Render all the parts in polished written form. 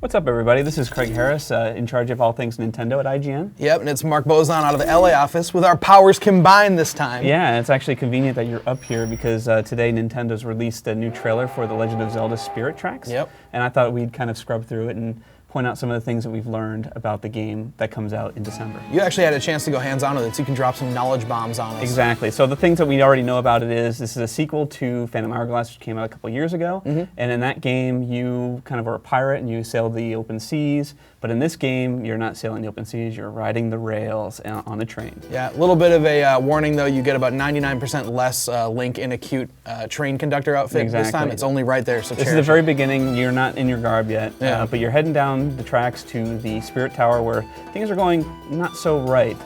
What's up, everybody? This is Craig Harris, in charge of all things Nintendo at IGN. Yep, and it's Mark Bozon out of the LA office with our powers combined this time. Yeah, it's actually convenient that you're up here because today Nintendo's released a new trailer for The Legend of Zelda Spirit Tracks. Yep. And I thought we'd kind of scrub through it and point out some of the things that we've learned about the game that comes out in December. You actually had a chance to go hands-on with it, so you can drop some knowledge bombs on us. Exactly. So the things that we already know about it is this is a sequel to Phantom Hourglass, which came out a couple years ago. And in that game, you kind of are a pirate and you sail the open seas. But in this game, you're not sailing the open seas, you're riding the rails on the train. Yeah, a little bit of a warning though, you get about 99% less Link in a cute train conductor outfit. Exactly. This time it's only right there, so This is the very beginning, you're not in your garb yet, Yeah. but you're heading down the tracks to the Spirit Tower where things are going not so right.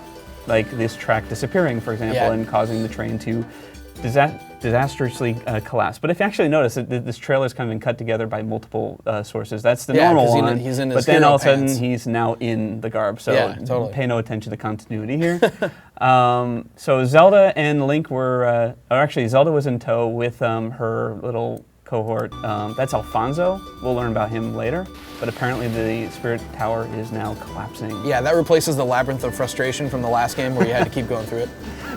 Like this track disappearing, for example, Yeah. and causing the train to disastrously collapse. But if you actually notice, this trailer's kind of been cut together by multiple sources. That's the normal one. He's in his but then all of a sudden, pants. he's now in the garb. So Yeah, totally. pay no attention to continuity here. So Zelda and Link were, or actually Zelda was in tow with her little cohort. That's Alfonso. We'll learn about him later. But apparently the Spirit Tower is now collapsing. Yeah, that replaces the Labyrinth of Frustration from the last game where you had to keep going through it.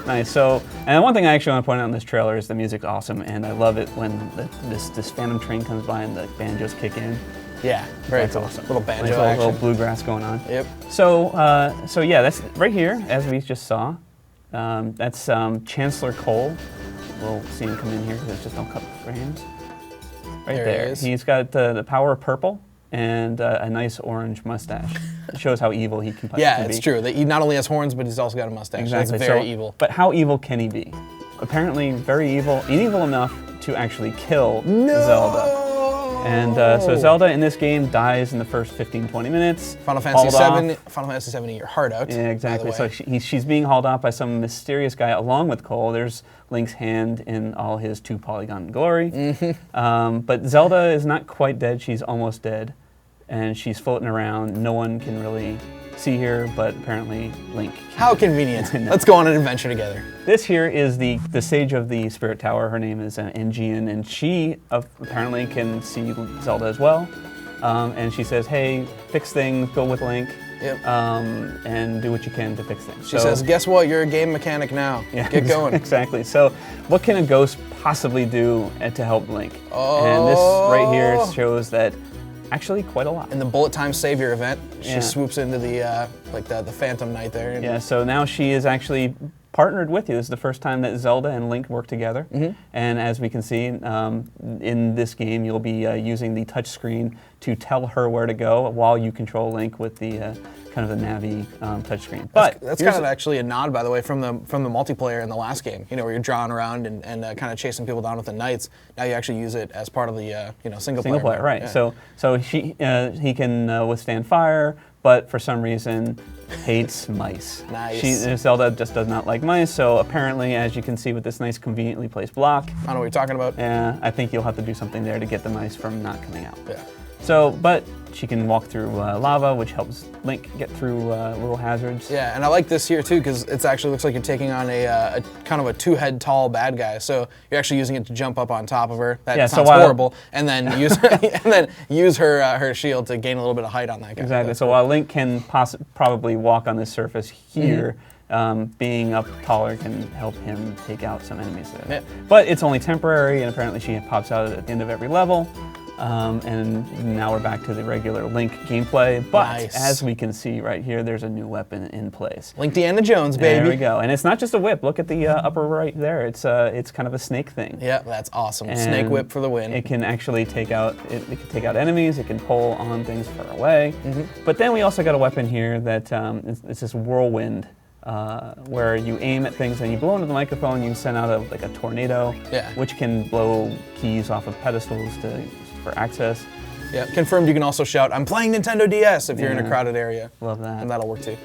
Nice. So, and one thing I actually want to point out in this trailer is the music's awesome, and I love it when this Phantom train comes by and the banjos kick in. Yeah, very That's cool. awesome. Little banjo nice action. little bluegrass going on. Yep. So yeah, that's right here, as we just saw. That's Chancellor Cole. We'll see him come in here because it's just on couple frames. Right There there. he is. He's got the power of purple and a nice orange mustache. It shows how evil he can be. Yeah, it's true. He not only has horns, but he's also got a mustache. Exactly. That's very evil. But how evil can he be? Apparently very evil, evil enough to actually kill Zelda. And so Zelda in this game dies in the first 15-20 minutes. Final Fantasy hauled off. Final Fantasy VII, your heart out. Yeah, exactly. by So the way. she's being hauled off by some mysterious guy along with Cole. There's Link's hand in all his 2-polygon glory. But Zelda is not quite dead. She's almost dead. And she's floating around. No one can really see her, but apparently Link can. How convenient. Let's go on an adventure together. This here is the sage of the Spirit Tower. Her name is IGN, and she apparently can see Zelda as well. And she says, hey, fix things, go with Link, Yep. and do what you can to fix things. She says, guess what? You're a game mechanic now. Yeah, Get going. Exactly. So what can a ghost possibly do to help Link? And this right here shows that actually quite a lot. In the Bullet Time Savior event, she Yeah. swoops into the the Phantom Knight there. And Yeah, so now she is actually partnered with you. This is the first time that Zelda and Link work together. And as we can see, in this game, you'll be using the touch screen to tell her where to go while you control Link with the kind of the Navi touchscreen. But that's kind of actually a nod, by the way, from the multiplayer in the last game. You know, where you're drawing around and kind of chasing people down with the knights. Now you actually use it as part of the single player. right? Yeah. So he can withstand fire, but for some reason hates mice. Nice. Zelda just does not like mice. So apparently, as you can see with this nice conveniently placed block, I don't know what you're talking about. I think you'll have to do something there to get the mice from not coming out. Yeah. So, but she can walk through lava, which helps Link get through little hazards. Yeah, and I like this here too because it actually looks like you're taking on a kind of a 2-head tall bad guy. So you're actually using it to jump up on top of her. That sounds horrible. And then use her shield to gain a little bit of height on that guy. Exactly. So while Link can probably walk on this surface here, being up taller can help him take out some enemies there. Yeah. But it's only temporary, and apparently she pops out at the end of every level. And now we're back to the regular Link gameplay. But Nice. as we can see right here, there's a new weapon in place. Link Deanna Jones, baby. There we go. And it's not just a whip. Look at the upper right there. It's kind of a snake thing. Yeah, that's awesome. And Snake whip for the win. It can actually take out enemies. It can pull on things far away. But then we also got a weapon here that it's this whirlwind, where you aim at things and you blow into the microphone. You send out a tornado, which can blow keys off of pedestals for access. Yeah, confirmed. You can also shout, "I'm playing Nintendo DS" if you're in a crowded area. Love that. And that'll work too.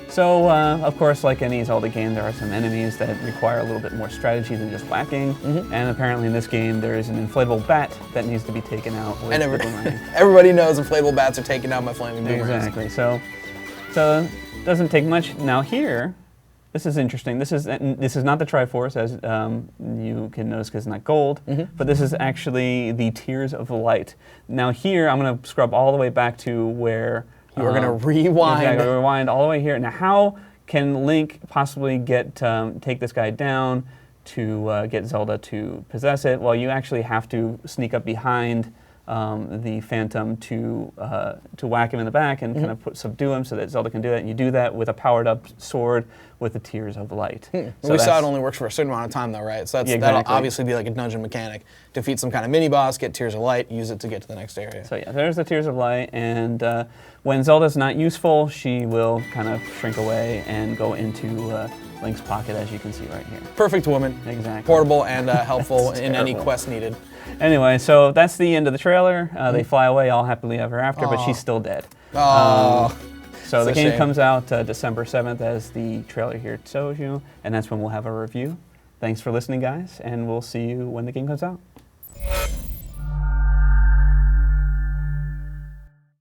So, of course, like any Zelda game, there are some enemies that require a little bit more strategy than just whacking. And apparently in this game, there is an inflatable bat that needs to be taken out with the boomerang. Everybody knows inflatable bats are taking out my flaming boomerangs. Exactly. So it doesn't take much. Now here, This is interesting. This is not the Triforce, as you can notice, because it's not gold, but this is actually the Tears of Light. Now here, I'm going to scrub all the way back to where... You're going to rewind. Exactly, rewind all the way here. Now how can Link possibly take this guy down to get Zelda to possess it? Well, you actually have to sneak up behind the Phantom to whack him in the back and kind of subdue him so that Zelda can do that. And you do that with a powered-up sword with the Tears of Light. So we saw it only works for a certain amount of time, though, right? So that'll obviously be like a dungeon mechanic. Defeat some kind of mini-boss, get Tears of Light, use it to get to the next area. So yeah, there's the Tears of Light, and when Zelda's not useful, she will kind of shrink away and go into Link's pocket, as you can see right here. Perfect woman. Exactly. Portable and helpful in any quest needed. Anyway, so that's the end of the trailer. They fly away all happily ever after, but she's still dead. So the game comes out December 7th, as the trailer here shows you, and that's when we'll have a review. Thanks for listening, guys, and we'll see you when the game comes out.